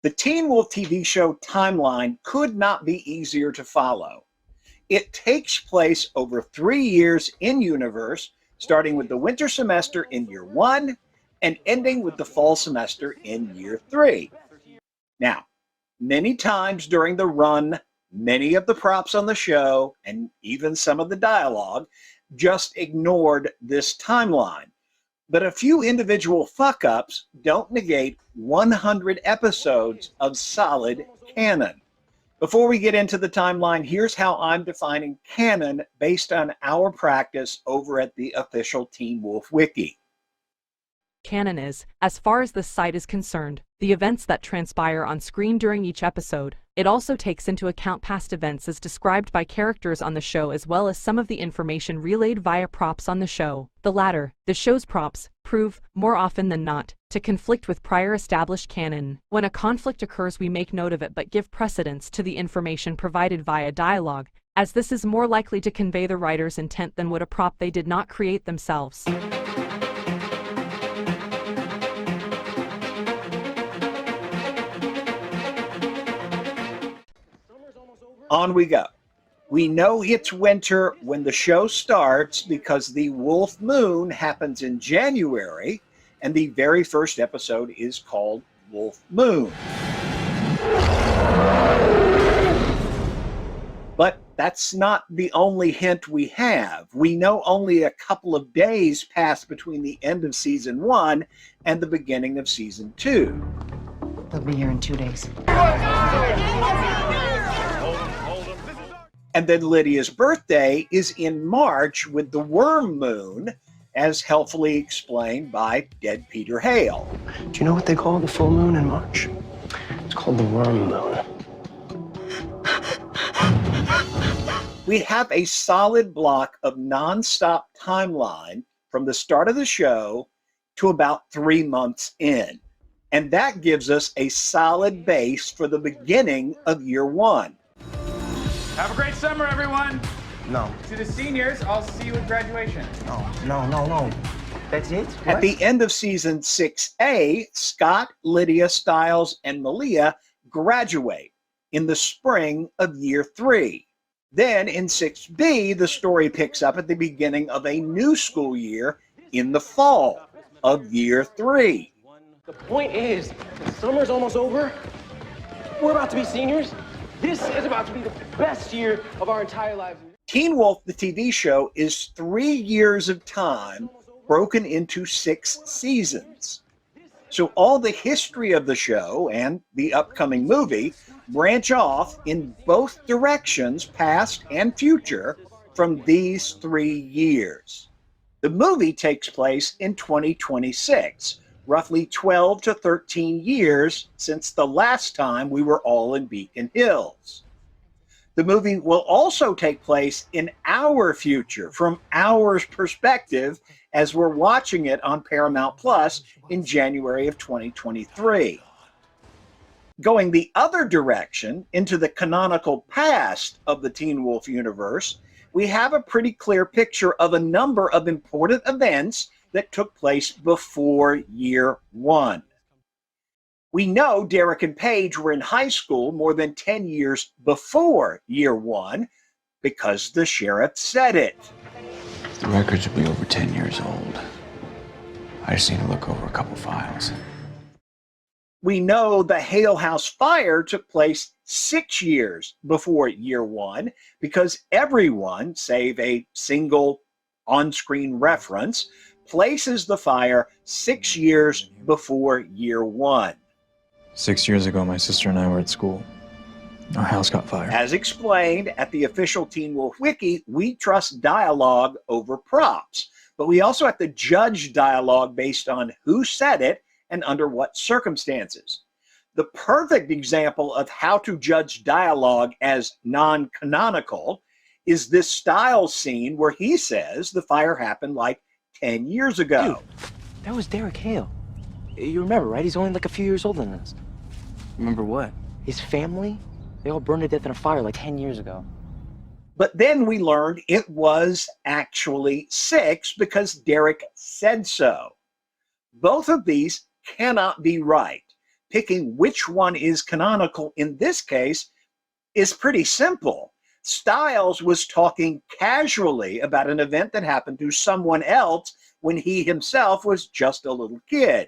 The Teen Wolf TV show timeline could not be easier to follow. It takes place over 3 years in universe, starting with the winter semester in year 1 and ending with the fall semester in year 3. Now, many times during the run, many of the props on the show, and even some of the dialogue, just ignored this timeline. But a few individual fuck-ups don't negate 100 episodes of solid canon. Before we get into the timeline, here's how I'm defining canon based on our practice over at the official Teen Wolf Wiki. Canon is, as far as this site is concerned, the events that transpire on screen during each episode. It also takes into account past events as described by characters on the show, as well as some of the information relayed via props on the show. The latter, the show's props, prove, more often than not, to conflict with prior established canon. When a conflict occurs, we make note of it but give precedence to the information provided via dialogue, as this is more likely to convey the writer's intent than would a prop they did not create themselves. On we go. We know it's winter when the show starts because the Wolf Moon happens in January, and the very first episode is called Wolf Moon. But that's not the only hint we have. We know only a couple of days passed between the end of season 1 and the beginning of season 2. They'll be here in 2 days. And then Lydia's birthday is in March with the Worm Moon, as helpfully explained by Dead Peter Hale. Do you know what they call the full moon in March? It's called the Worm Moon. We have a solid block of non-stop timeline from the start of the show to about 3 months in. And that gives us a solid base for the beginning of year 1. Have a great summer, everyone. No. To the seniors, I'll see you at graduation. No. That's it? At the end of season 6A, Scott, Lydia, Stiles, and Malia graduate in the spring of year 3. Then in 6B, the story picks up at the beginning of a new school year in the fall of year 3. The point is, the summer's almost over. We're about to be seniors. This is about to be the best year of our entire lives. Teen Wolf, the TV show, is 3 years of time broken into 6 seasons. So all the history of the show and the upcoming movie branch off in both directions, past and future, from these 3 years. The movie takes place in 2026, roughly 12 to 13 years since the last time we were all in Beacon Hills. The movie will also take place in our future, from our perspective, as we're watching it on Paramount Plus in January of 2023. Going the other direction, into the canonical past of the Teen Wolf universe, we have a pretty clear picture of a number of important events that took place before year 1. We know Derek and Paige were in high school more than 10 years before year 1 because the sheriff said it. The records will be over 10 years old. I just need to look over a couple files. We know the Hale House fire took place 6 years before year 1 because everyone, save a single on-screen reference, places the fire 6 years before year 1. 6 years ago, my sister and I were at school. Our house got fired. As explained at the official Teen Wolf Wiki, we trust dialogue over props, but we also have to judge dialogue based on who said it and under what circumstances. The perfect example of how to judge dialogue as non-canonical is this Stiles scene where he says the fire happened like 10 years ago. Dude, that was Derek Hale. You remember, right? He's only like a few years older than us. Remember what? His family, they all burned to death in a fire like 10 years ago. But then we learned it was actually 6 because Derek said so. Both of these cannot be right. picking which one is canonical in this case is pretty simple. Stiles was talking casually about an event that happened to someone else when he himself was just a little kid.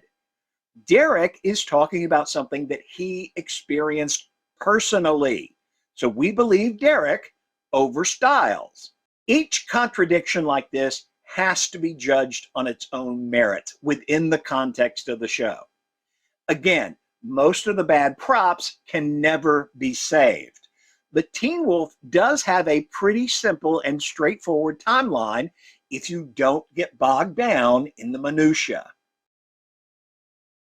Derek is talking about something that he experienced personally. So we believe Derek over Stiles. Each contradiction like this has to be judged on its own merit within the context of the show. Again, most of the bad props can never be saved. But Teen Wolf does have a pretty simple and straightforward timeline if you don't get bogged down in the minutia.